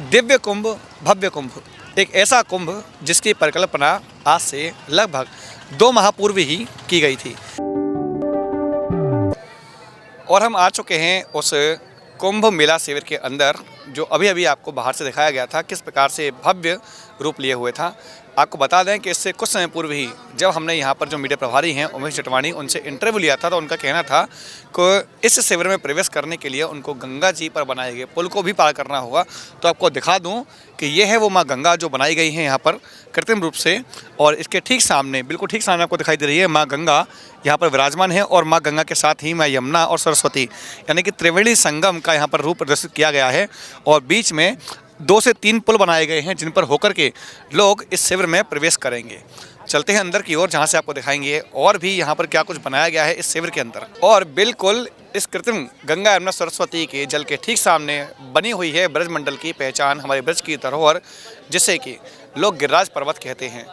दिव्य कुंभ, भव्य कुंभ, एक ऐसा कुंभ जिसकी परिकल्पना आज से लगभग 2 माह पूर्व ही की गई थी और हम आ चुके हैं उस कुंभ मेला शिविर के अंदर, जो अभी अभी आपको बाहर से दिखाया गया था किस प्रकार से भव्य रूप लिए हुए था। आपको बता दें कि इससे कुछ समय पूर्व ही जब हमने यहाँ पर जो मीडिया प्रभारी हैं उमेश जटवानी, उनसे इंटरव्यू लिया था, तो उनका कहना था कि इस शिविर में प्रवेश करने के लिए उनको गंगा जी पर बनाए गए पुल को भी पार करना होगा। तो आपको दिखा दूं कि ये है वो माँ गंगा जो बनाई गई है यहाँ पर कृत्रिम रूप से, और इसके ठीक सामने, बिल्कुल ठीक सामने आपको दिखाई दे रही है माँ गंगा यहाँ पर विराजमान है, और माँ गंगा के साथ ही माँ यमुना और सरस्वती, यानी कि त्रिवेणी संगम का यहाँ पर रूप प्रदर्शित किया गया है। और बीच में 2 से 3 पुल बनाए गए हैं जिन पर होकर के लोग इस शिविर में प्रवेश करेंगे। चलते हैं अंदर की ओर, जहाँ से आपको दिखाएंगे और भी यहाँ पर क्या कुछ बनाया गया है इस शिविर के अंदर। और बिल्कुल इस कृत्रिम गंगा यमुना सरस्वती के जल के ठीक सामने बनी हुई है ब्रजमंडल की पहचान, हमारे ब्रज की धरोहर, जिसे कि लोग गिरिराज पर्वत कहते हैं।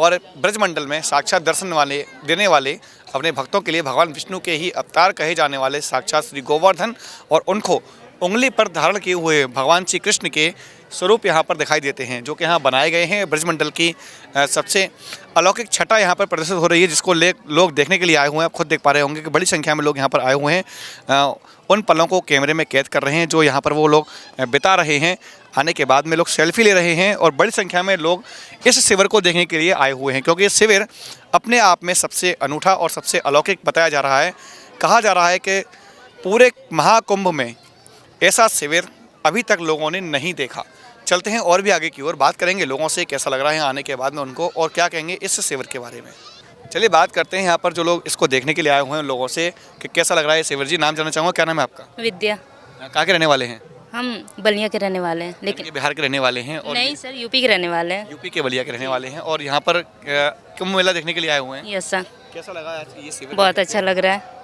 और ब्रजमंडल में साक्षात दर्शन देने वाले अपने भक्तों के लिए भगवान विष्णु के ही अवतार कहे जाने वाले साक्षात श्री गोवर्धन और उनको उंगली पर धारण किए हुए भगवान श्री कृष्ण के स्वरूप यहाँ पर दिखाई देते हैं, जो कि यहाँ बनाए गए हैं। ब्रजमंडल की सबसे अलौकिक छटा यहाँ पर प्रदर्शित हो रही है, जिसको लोग देखने के लिए आए हुए हैं। आप खुद देख पा रहे होंगे कि बड़ी संख्या में लोग यहाँ पर आए हुए हैं, उन पलों को कैमरे में कैद कर रहे हैं जो यहाँ पर वो लोग बिता रहे हैं। आने के बाद में लोग सेल्फी ले रहे हैं और बड़ी संख्या में लोग इस शिविर को देखने के लिए आए हुए हैं, क्योंकि ये शिविर अपने आप में सबसे अनूठा और सबसे अलौकिक बताया जा रहा है। कहा जा रहा है कि पूरे महाकुंभ में ऐसा शिविर अभी तक लोगों ने नहीं देखा। चलते हैं और भी आगे की ओर, बात करेंगे लोगों से कैसा लग रहा है आने के बाद में उनको, और क्या कहेंगे इस शिविर के बारे में। चलिए बात करते हैं यहाँ पर जो लोग इसको देखने के लिए आए हुए हैं लोगों से कि कैसा लग रहा है शिविर। जी, नाम जानना चाहूँगा, क्या नाम है आपका? विद्या। कहाँ के रहने वाले हैं? हम बलिया के रहने वाले हैं, लेकिन बिहार के रहने वाले हैं? और नहीं सर, यूपी के रहने वाले हैं। यूपी के बलिया के रहने वाले हैं, और यहाँ पर कुंभ मेला देखने के लिए आए हुए हैं। Yes sir. कैसा लगा आज ये शिविर? बहुत अच्छा लग रहा है।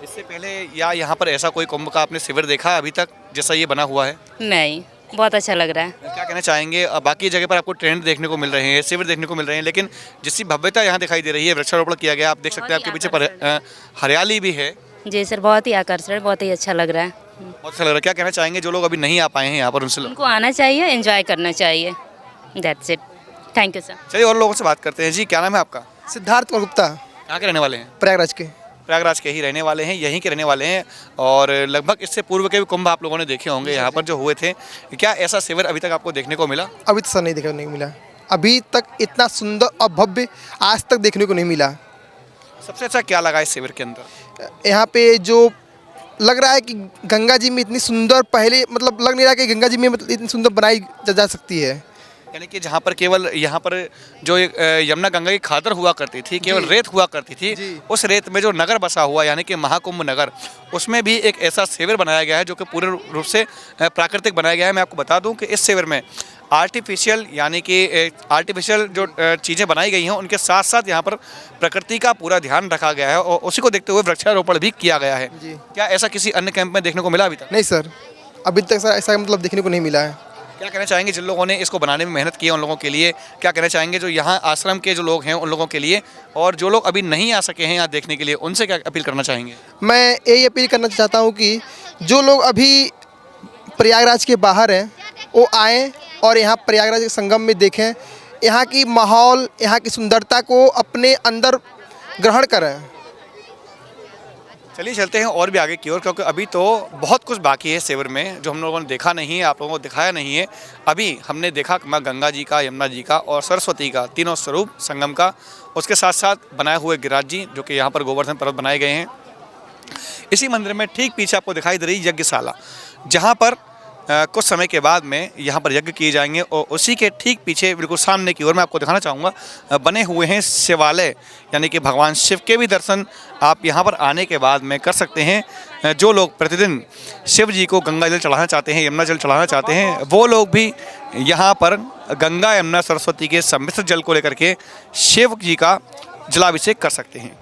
इससे पहले या यहाँ पर ऐसा कोई कुंभ का आपने शिविर देखा अभी तक जैसा ये बना हुआ है? नहीं, बहुत अच्छा लग रहा है। क्या कहना चाहेंगे? बाकी जगह पर आपको ट्रेंड देखने को मिल रहे हैं, शिविर देखने को मिल रहे हैं, लेकिन जिसकी भव्यता यहाँ दिखाई दे रही है, वृक्षारोपण किया गया, आप देख सकते हैं आपके पीछे पर हरियाली भी है। जी सर, बहुत ही आकर्षण, बहुत ही अच्छा लग रहा है। बहुत अच्छा लग रहा है। क्या कहना चाहेंगे जो लोग अभी नहीं आ पाए हैं यहाँ पर, उनसे? उनको आना चाहिए, एंजॉय करना चाहिए। That's it. Thank you sir. चलिए और लोगों से बात करते हैं। जी, क्या नाम है आपका? सिद्धार्थ गुप्ता। कहाँ के रहने वाले हैं? प्रयागराज के। प्रयागराज के ही रहने वाले हैं, यहीं के रहने वाले हैं, और लगभग इससे पूर्व के भी कुंभ आप लोगों ने देखे होंगे यहाँ पर जो हुए थे। क्या ऐसा शिविर अभी तक आपको देखने को मिला? अभी तो सर नहीं देखने को मिला, अभी तक इतना सुंदर और भव्य आज तक देखने को नहीं मिला। सबसे अच्छा क्या लगा इस शिविर के अंदर? यहाँ पे जो लग रहा है कि गंगा जी में इतनी सुंदर, पहले मतलब लग नहीं रहा कि गंगा जी में मतलब इतनी सुंदर बनाई जा सकती है। यानी कि जहाँ पर केवल यहाँ पर जो यमुना गंगा की खादर हुआ करती थी, केवल रेत हुआ करती थी, उस रेत में जो नगर बसा हुआ यानी कि महाकुंभ नगर, उसमें भी एक ऐसा शिविर बनाया गया है जो कि पूर्ण रूप से प्राकृतिक बनाया गया है। मैं आपको बता दूं कि इस शिविर में आर्टिफिशियल यानी कि आर्टिफिशियल जो चीज़ें बनाई गई हैं, उनके साथ साथ यहाँ पर प्रकृति का पूरा ध्यान रखा गया है और उसी को देखते हुए वृक्षारोपण भी किया गया है। क्या ऐसा किसी अन्य कैंप में देखने को मिला अभी तक? नहीं सर, अभी तक सर ऐसा मतलब देखने को नहीं मिला है। क्या कहना चाहेंगे जिन लोगों ने इसको बनाने में मेहनत की है उन लोगों के लिए? क्या कहना चाहेंगे जो यहाँ आश्रम के जो लोग हैं उन लोगों के लिए, और जो लोग अभी नहीं आ सके हैं यहाँ देखने के लिए, उनसे क्या अपील करना चाहेंगे? मैं यही अपील करना चाहता हूँ कि जो लोग अभी प्रयागराज के बाहर हैं वो आएँ और यहाँ प्रयागराज के संगम में देखें, यहाँ की माहौल, यहाँ की सुंदरता को अपने अंदर ग्रहण करें। चलिए चलते हैं और भी आगे की ओर, क्योंकि अभी तो बहुत कुछ बाकी है शिविर में जो हम लोगों ने देखा नहीं है, आप लोगों को दिखाया नहीं है। अभी हमने देखा माँ गंगा जी का, यमुना जी का और सरस्वती का, तीनों स्वरूप संगम का, उसके साथ साथ बनाए हुए गिरिराज जी जो कि यहाँ पर गोवर्धन पर्वत बनाए गए हैं। इसी मंदिर में ठीक पीछे आपको दिखाई दे रही यज्ञशाला, जहाँ पर कुछ समय के बाद में यहाँ पर यज्ञ किए जाएंगे, और उसी के ठीक पीछे बिल्कुल सामने की ओर मैं आपको दिखाना चाहूँगा बने हुए हैं शिवालय, यानी कि भगवान शिव के भी दर्शन आप यहाँ पर आने के बाद में कर सकते हैं। जो लोग प्रतिदिन शिव जी को गंगा जल चढ़ाना चाहते हैं, यमुना जल चढ़ाना चाहते हैं, वो लोग भी यहाँ पर गंगा यमुना सरस्वती के सम्मिश्रित जल को लेकर के शिव जी का जलाभिषेक कर सकते हैं।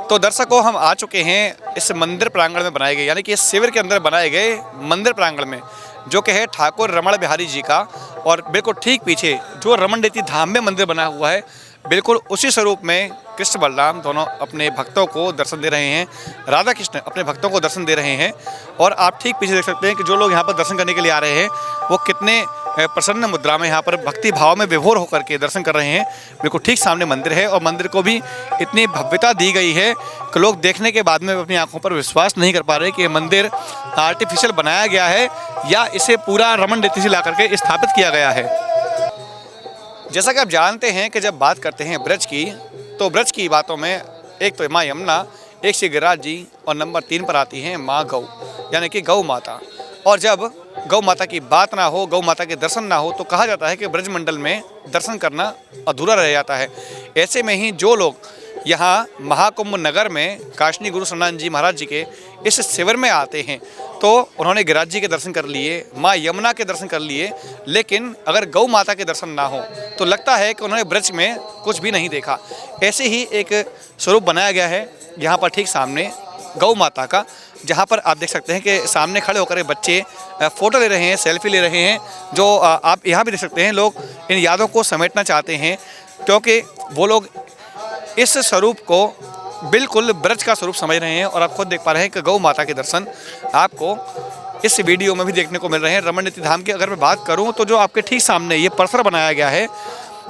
तो दर्शकों, हम आ चुके हैं इस मंदिर प्रांगण में बनाए गए, यानी कि इस शिविर के अंदर बनाए गए मंदिर प्रांगण में, जो कि है ठाकुर रमण बिहारी जी का, और बिल्कुल ठीक पीछे जो रमण रेती धाम में मंदिर बना हुआ है, बिल्कुल उसी स्वरूप में कृष्ण बलराम दोनों अपने भक्तों को दर्शन दे रहे हैं, राधा कृष्ण अपने भक्तों को दर्शन दे रहे हैं। और आप ठीक पीछे देख सकते हैं कि जो लोग यहाँ पर दर्शन करने के लिए आ रहे हैं वो कितने प्रसन्न मुद्रा में यहाँ पर भक्ति भाव में विभोर होकर के दर्शन कर रहे हैं। बिल्कुल ठीक सामने मंदिर है और मंदिर को भी इतनी भव्यता दी गई है कि लोग देखने के बाद में अपनी आंखों पर विश्वास नहीं कर पा रहे कि ये मंदिर आर्टिफिशियल बनाया गया है या इसे पूरा रमन रीति से ला करके स्थापित किया गया है। जैसा कि आप जानते हैं कि जब बात करते हैं ब्रज की, तो ब्रज की बातों में एक तो माँ यमुना, एक श्री गिरिराज जी और नंबर 3 पर आती हैं माँ गौ, यानी कि गौ माता। और जब गौ माता की बात ना हो, गौ माता के दर्शन ना हो, तो कहा जाता है कि ब्रजमंडल में दर्शन करना अधूरा रह जाता है। ऐसे में ही जो लोग यहाँ महाकुंभ नगर में काशनी गुरु सनातन जी महाराज जी के इस शिविर में आते हैं तो उन्होंने गिरिराज जी के दर्शन कर लिए, माँ यमुना के दर्शन कर लिए, लेकिन अगर गौ माता के दर्शन ना हो तो लगता है कि उन्होंने ब्रज में कुछ भी नहीं देखा। ऐसे ही एक स्वरूप बनाया गया है यहाँ पर ठीक सामने गौ माता का, जहाँ पर आप देख सकते हैं कि सामने खड़े होकर बच्चे फ़ोटो ले रहे हैं, सेल्फी ले रहे हैं। जो आप यहाँ भी देख सकते हैं, लोग इन यादों को समेटना चाहते हैं क्योंकि वो लोग इस स्वरूप को बिल्कुल ब्रज का स्वरूप समझ रहे हैं। और आप खुद देख पा रहे हैं कि गौ माता के दर्शन आपको इस वीडियो में भी देखने को मिल रहे हैं। रमन नीति धाम की अगर मैं बात करूं तो जो आपके ठीक सामने ये परिसर बनाया गया है,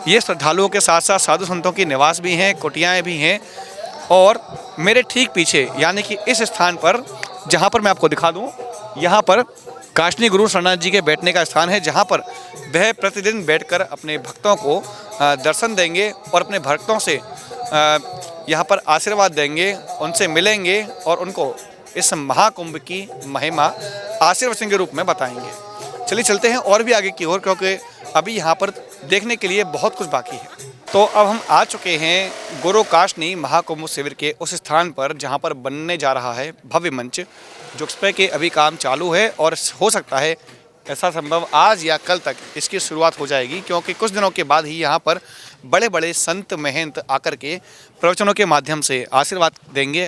ये श्रद्धालुओं के साथ साथ साधु संतों की निवास भी हैं, कुटियाएँ भी हैं। और मेरे ठीक पीछे यानी कि इस स्थान पर जहाँ पर मैं आपको दिखा दूँ, यहाँ पर काशनी गुरु सनातन जी के बैठने का स्थान है, जहाँ पर वह प्रतिदिन बैठकर अपने भक्तों को दर्शन देंगे और अपने भक्तों से यहाँ पर आशीर्वाद देंगे, उनसे मिलेंगे और उनको इस महाकुंभ की महिमा आशीर्वचन के रूप में बताएंगे। चलिए चलते हैं और भी आगे की ओर, क्योंकि अभी यहाँ पर देखने के लिए बहुत कुछ बाकी है। तो अब हम आ चुके हैं गुरु काशनी महाकुंभ शिविर के उस स्थान पर जहाँ पर बनने जा रहा है भव्य मंच, जो इस पर के अभी काम चालू है और हो सकता है ऐसा संभव आज या कल तक इसकी शुरुआत हो जाएगी, क्योंकि कुछ दिनों के बाद ही यहाँ पर बड़े बड़े संत महंत आकर के प्रवचनों के माध्यम से आशीर्वाद देंगे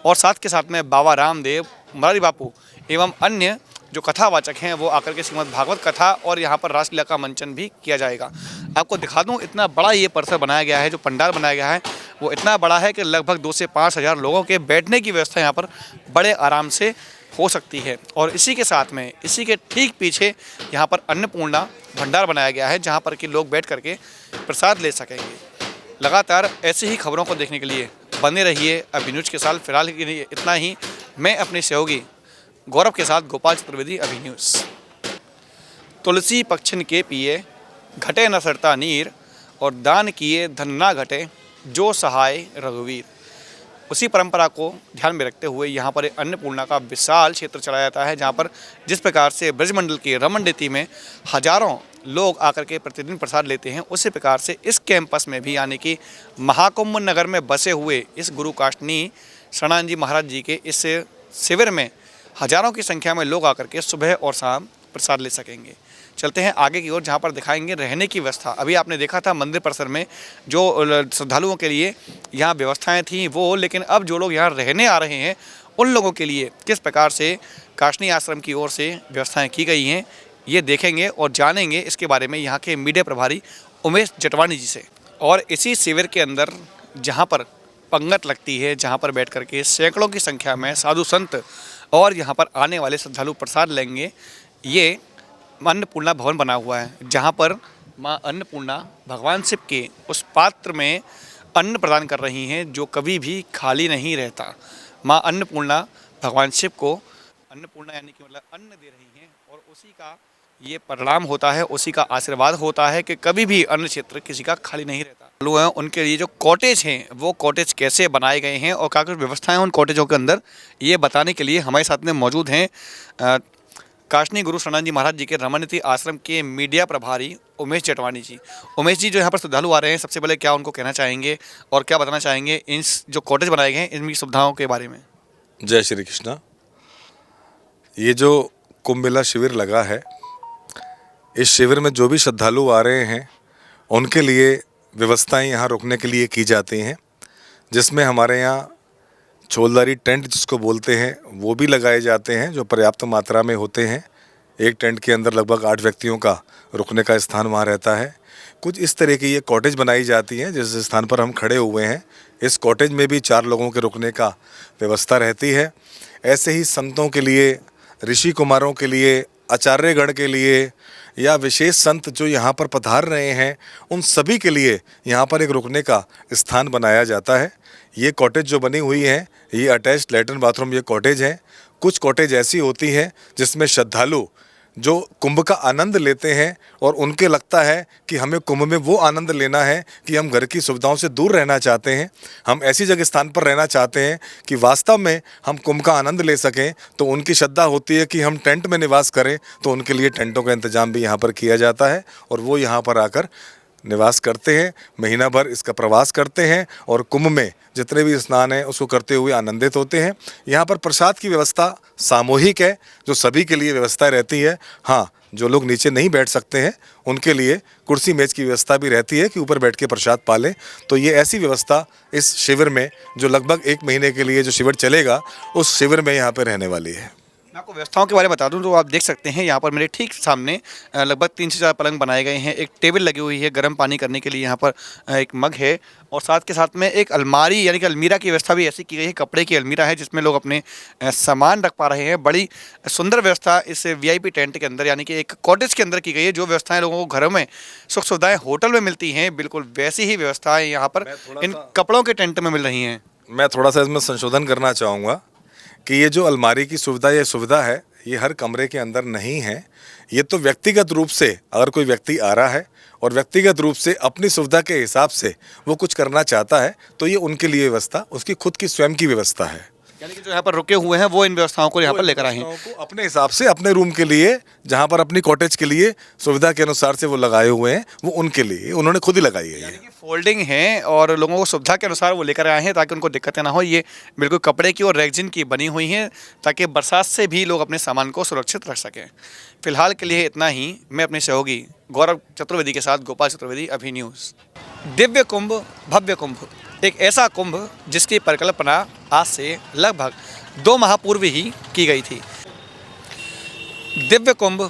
और साथ के साथ में बाबा रामदेव, मुरारी बापू एवं अन्य जो कथावाचक हैं वो आकर के श्रीमद् भागवत कथा और यहाँ पर रासलीला का मंचन भी किया जाएगा। आपको दिखा दूँ, इतना बड़ा ये परिसर बनाया गया है, जो पंडाल बनाया गया है वो इतना बड़ा है कि लगभग 2 से 5 हज़ार लोगों के बैठने की व्यवस्था यहाँ पर बड़े आराम से हो सकती है। और इसी के साथ में इसी के ठीक पीछे यहाँ पर अन्नपूर्णा भंडार बनाया गया है, जहाँ पर कि लोग बैठ करके प्रसाद ले सकेंगे। लगातार ऐसी ही खबरों को देखने के लिए बने रहिए अभी न्यूज़ के साथ। फिलहाल के लिए इतना ही। मैं अपने सहयोगी गौरव के साथ गोपाल चतुर्वेदी, अभी न्यूज़। तुलसी पक्षिन के पिए घटे न सरता नीर, और दान किए धन ना घटे जो सहाय रघुवीर। उसी परंपरा को ध्यान में रखते हुए यहाँ पर अन्नपूर्णा का विशाल क्षेत्र चलाया जाता है, जहाँ पर जिस प्रकार से ब्रजमंडल के रमन रीति में हजारों लोग आकर के प्रतिदिन प्रसाद लेते हैं, उसी प्रकार से इस कैंपस में भी यानी कि महाकुंभ नगर में बसे हुए इस गुरु काशनी सनातन जी महाराज जी के इस शिविर में हजारों की संख्या में लोग आकर के सुबह और शाम प्रसाद ले सकेंगे। चलते हैं आगे की ओर, जहाँ पर दिखाएंगे रहने की व्यवस्था। अभी आपने देखा था मंदिर परिसर में जो श्रद्धालुओं के लिए यहाँ व्यवस्थाएं थी वो, लेकिन अब जो लोग यहाँ रहने आ रहे हैं उन लोगों के लिए किस प्रकार से काशनी आश्रम की ओर से व्यवस्थाएं की गई हैं, ये देखेंगे और जानेंगे इसके बारे में यहाँ के मीडिया प्रभारी उमेश जटवानी जी से। और इसी शिविर के अंदर जहाँ पर पंगत लगती है, जहाँ पर बैठ कर के सैकड़ों की संख्या में साधु संत और यहाँ पर आने वाले श्रद्धालु प्रसाद लेंगे, ये अन्नपूर्णा भवन बना हुआ है, जहाँ पर माँ अन्नपूर्णा भगवान शिव के उस पात्र में अन्न प्रदान कर रही हैं जो कभी भी खाली नहीं रहता। माँ अन्नपूर्णा भगवान शिव को अन्नपूर्णा यानी कि मतलब अन्न दे रही हैं और उसी का ये परिणाम होता है, उसी का आशीर्वाद होता है कि कभी भी अन्न क्षेत्र किसी का खाली नहीं रहता। लोग हैं उनके लिए जो कॉटेज हैं वो कॉटेज कैसे बनाए गए हैं और क्या कुछ व्यवस्थाएं उन कॉटेजों के अंदर, ये बताने के लिए हमारे साथ में मौजूद हैं काशनी गुरु सनातन जी महाराज जी के रमन नीति आश्रम के मीडिया प्रभारी उमेश जटवानी जी। उमेश जी, जो यहाँ पर श्रद्धालु आ रहे हैं, सबसे पहले क्या उनको कहना चाहेंगे और क्या बताना चाहेंगे इन जो कॉटेज बनाए गए हैं इनकी सुविधाओं के बारे में? जय श्री कृष्णा। ये जो कुंभ मेला शिविर लगा है, इस शिविर में जो भी श्रद्धालु आ रहे हैं उनके लिए व्यवस्थाएं यहाँ रुकने के लिए की जाती हैं, जिसमें हमारे यहाँ छोलदारी टेंट जिसको बोलते हैं वो भी लगाए जाते हैं जो पर्याप्त मात्रा में होते हैं। एक टेंट के अंदर लगभग 8 व्यक्तियों का रुकने का स्थान वहाँ रहता है। कुछ इस तरह की ये कॉटेज बनाई जाती हैं। जिस स्थान पर हम खड़े हुए हैं इस कॉटेज में भी 4 लोगों के रुकने का व्यवस्था रहती है। ऐसे ही संतों के लिए, ऋषि कुमारों के लिए, आचार्यगण के लिए या विशेष संत जो यहाँ पर पधार रहे हैं उन सभी के लिए यहाँ पर एक रुकने का स्थान बनाया जाता है। ये कॉटेज जो बनी हुई है ये अटैच्ड लैट्रिन बाथरूम ये कॉटेज हैं। कुछ कॉटेज ऐसी होती हैं जिसमें श्रद्धालु जो कुंभ का आनंद लेते हैं और उनके लगता है कि हमें कुंभ में वो आनंद लेना है कि हम घर की सुविधाओं से दूर रहना चाहते हैं, हम ऐसी जगह स्थान पर रहना चाहते हैं कि वास्तव में हम कुंभ का आनंद ले सकें, तो उनकी श्रद्धा होती है कि हम टेंट में निवास करें। तो उनके लिए टेंटों का इंतजाम भी यहाँ पर किया जाता है और वो यहाँ पर आकर निवास करते हैं, महीना भर इसका प्रवास करते हैं और कुंभ में जितने भी स्नान हैं उसको करते हुए आनंदित होते हैं। यहाँ पर प्रसाद की व्यवस्था सामूहिक है, जो सभी के लिए व्यवस्था रहती है। हाँ, जो लोग नीचे नहीं बैठ सकते हैं उनके लिए कुर्सी मेज की व्यवस्था भी रहती है कि ऊपर बैठ के प्रसाद पालें। तो ये ऐसी व्यवस्था इस शिविर में जो लगभग 1 महीने के लिए जो शिविर चलेगा उस शिविर में यहाँ पर रहने वाली है। मैं आपको व्यवस्थाओं के बारे में बता दूं तो आप देख सकते हैं यहाँ पर मेरे ठीक सामने लगभग 3 से 4 पलंग बनाए गए हैं। एक टेबल लगी हुई है गर्म पानी करने के लिए, यहाँ पर एक मग है और साथ के साथ में एक अलमारी यानी कि अलमीरा की व्यवस्था भी ऐसी की गई है। कपड़े की अलमीरा है जिसमें लोग अपने सामान रख पा रहे हैं। बड़ी सुंदर व्यवस्था इस वीआईपी टेंट के अंदर यानी कि एक कॉटेज के अंदर की गई है। जो व्यवस्थाएँ लोगों को घरों में सुख सुविधाएँ होटल में मिलती हैं, बिल्कुल वैसी ही व्यवस्थाएँ यहाँ पर इन कपड़ों के टेंट में मिल रही हैं। मैं थोड़ा सा इसमें संशोधन करना चाहूँगा कि ये जो अलमारी की सुविधा है ये हर कमरे के अंदर नहीं है। ये तो व्यक्तिगत रूप से अगर कोई व्यक्ति आ रहा है और व्यक्तिगत रूप से अपनी सुविधा के हिसाब से वो कुछ करना चाहता है तो ये उनके लिए व्यवस्था उसकी खुद की स्वयं की व्यवस्था है। यानी कि जो यहाँ पर रुके हुए हैं वो इन व्यवस्थाओं को यहाँ पर लेकर आए हैं, को अपने हिसाब से अपने रूम के लिए, जहाँ पर अपनी कॉटेज के लिए सुविधा के अनुसार से वो लगाए हुए हैं, वो उनके लिए उन्होंने खुद ही लगाई है। यानी कि फोल्डिंग है और लोगों को सुविधा के अनुसार वो लेकर आए हैं ताकि उनको दिक्कतें ना हो। ये बिल्कुल कपड़े की और रेगजिन की बनी हुई हैं ताकि बरसात से भी लोग अपने सामान को सुरक्षित रख सकें। फिलहाल के लिए इतना ही। मैं अपने सहयोगी गौरव चतुर्वेदी के साथ गोपाल चतुर्वेदी, अभी न्यूज़। दिव्य कुंभ, भव्य कुंभ, एक ऐसा कुंभ जिसकी परिकल्पना आज से लगभग 2 माह पूर्व ही की गई थी। दिव्य कुंभ,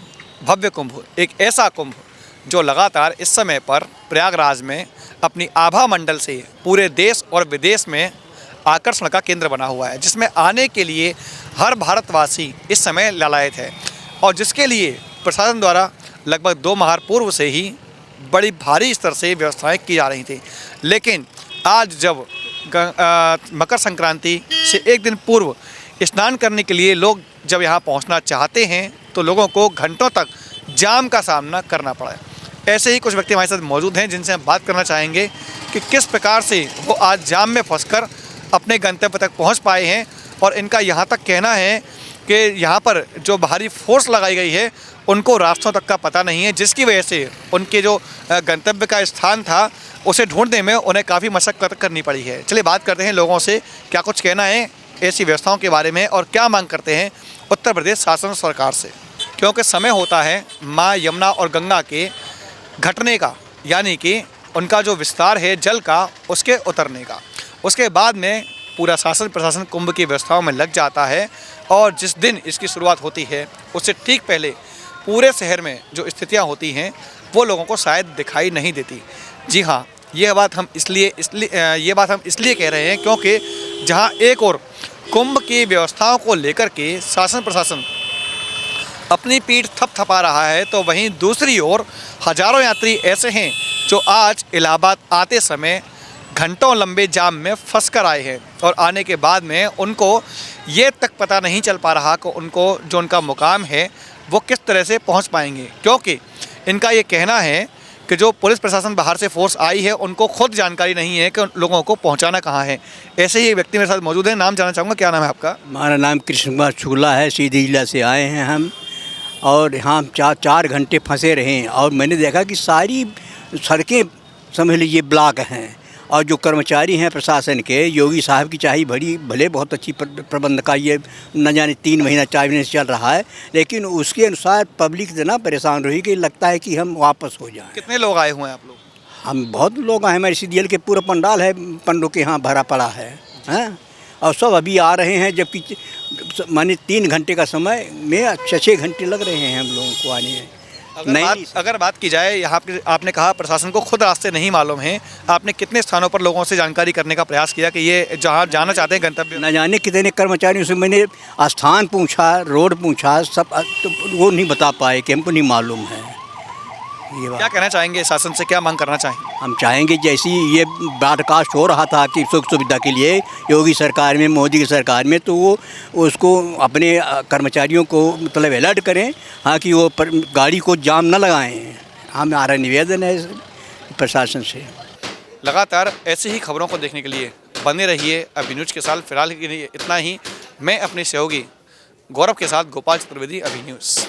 भव्य कुंभ, एक ऐसा कुंभ जो लगातार इस समय पर प्रयागराज में अपनी आभा मंडल से पूरे देश और विदेश में आकर्षण का केंद्र बना हुआ है, जिसमें आने के लिए हर भारतवासी इस समय लालायित है और जिसके लिए प्रशासन द्वारा लगभग 2 माह पूर्व से ही बड़ी भारी स्तर से व्यवस्थाएं की जा रही थी। लेकिन आज जब मकर संक्रांति से एक दिन पूर्व स्नान करने के लिए लोग जब यहाँ पहुँचना चाहते हैं तो लोगों को घंटों तक जाम का सामना करना पड़ा। ऐसे ही कुछ व्यक्ति हमारे साथ मौजूद हैं जिनसे हम बात करना चाहेंगे कि किस प्रकार से वो आज जाम में फंसकर अपने गंतव्य तक पहुँच पाए हैं। और इनका यहाँ तक कहना है कि यहाँ पर जो बाहरी फोर्स लगाई गई है उनको रास्तों तक का पता नहीं है, जिसकी वजह से उनके जो गंतव्य का स्थान था उसे ढूंढने में उन्हें काफ़ी मशक्कत करनी पड़ी है। चलिए बात करते हैं लोगों से, क्या कुछ कहना है ऐसी व्यवस्थाओं के बारे में और क्या मांग करते हैं उत्तर प्रदेश शासन सरकार से। क्योंकि समय होता है माँ यमुना और गंगा के घटने का, यानी कि उनका जो विस्तार है जल का उसके उतरने का। उसके बाद में पूरा शासन प्रशासन कुंभ की व्यवस्थाओं में लग जाता है और जिस दिन इसकी शुरुआत होती है उससे ठीक पहले पूरे शहर में जो स्थितियां होती हैं वो लोगों को शायद दिखाई नहीं देती। जी हाँ, ये बात हम इसलिए कह रहे हैं क्योंकि जहां एक और कुंभ की व्यवस्थाओं को लेकर के शासन प्रशासन अपनी पीठ थपथपा रहा है तो वहीं दूसरी ओर हजारों यात्री ऐसे हैं जो आज इलाहाबाद आते समय घंटों लंबे जाम में फंस कर आए हैं और आने के बाद में उनको ये तक पता नहीं चल पा रहा कि उनको जो उनका मुकाम है वो किस तरह से पहुंच पाएंगे। क्योंकि इनका ये कहना है कि जो पुलिस प्रशासन बाहर से फोर्स आई है उनको खुद जानकारी नहीं है कि लोगों को पहुंचाना कहाँ है। ऐसे ही एक व्यक्ति मेरे साथ मौजूद है, नाम जानना चाहूँगा, क्या नाम है आपका? हमारा नाम कृष्ण कुमार शुक्ला है, सीधी जिला से आए हैं हम और यहाँ 4 घंटे फंसे रहे हैं और मैंने देखा कि सारी सड़कें समझ लीजिए ब्लॉक हैं और जो कर्मचारी हैं प्रशासन के, योगी साहब की चाही भले बहुत अच्छी प्रबंध का ये न जाने 3 महीना 4 महीने से चल रहा है, लेकिन उसके अनुसार पब्लिक इतना परेशान रही कि लगता है कि हम वापस हो जाएं। कितने लोग आए हुए हैं आप लोग? हम बहुत लोग आए, हमारे सीडीएल के पूरा पंडाल है पंडों के यहाँ भरा पड़ा है, हैं और सब अभी आ रहे हैं, जबकि माने 3 घंटे का समय में 6 घंटे लग रहे हैं हम लोगों को आने में। अगर बात की जाए यहाँ पे, आपने कहा प्रशासन को खुद रास्ते नहीं मालूम हैं, आपने कितने स्थानों पर लोगों से जानकारी करने का प्रयास किया कि ये जहाँ जाना चाहते हैं गंतव्य? न जाने कितने कर्मचारियों से मैंने स्थान पूछा, रोड पूछा, सब तो वो नहीं बता पाए कि हमको नहीं मालूम है ये बात। क्या कहना चाहेंगे शासन से, क्या मांग करना चाहेंगे? हम चाहेंगे जैसी ये ब्रॉडकास्ट हो रहा था कि सुख सुविधा के लिए योगी सरकार में, मोदी की सरकार में, तो वो उसको अपने कर्मचारियों को मतलब अलर्ट करें, हाँ, कि वो गाड़ी को जाम न लगाएं। हमारा निवेदन है प्रशासन से। लगातार ऐसी ही खबरों को देखने के लिए बने रहिए अभी न्यूज़ के साथ। फिलहाल के लिए इतना ही। मैं अपने सहयोगी गौरव के साथ गोपाल चतुर्वेदी, अभी न्यूज़।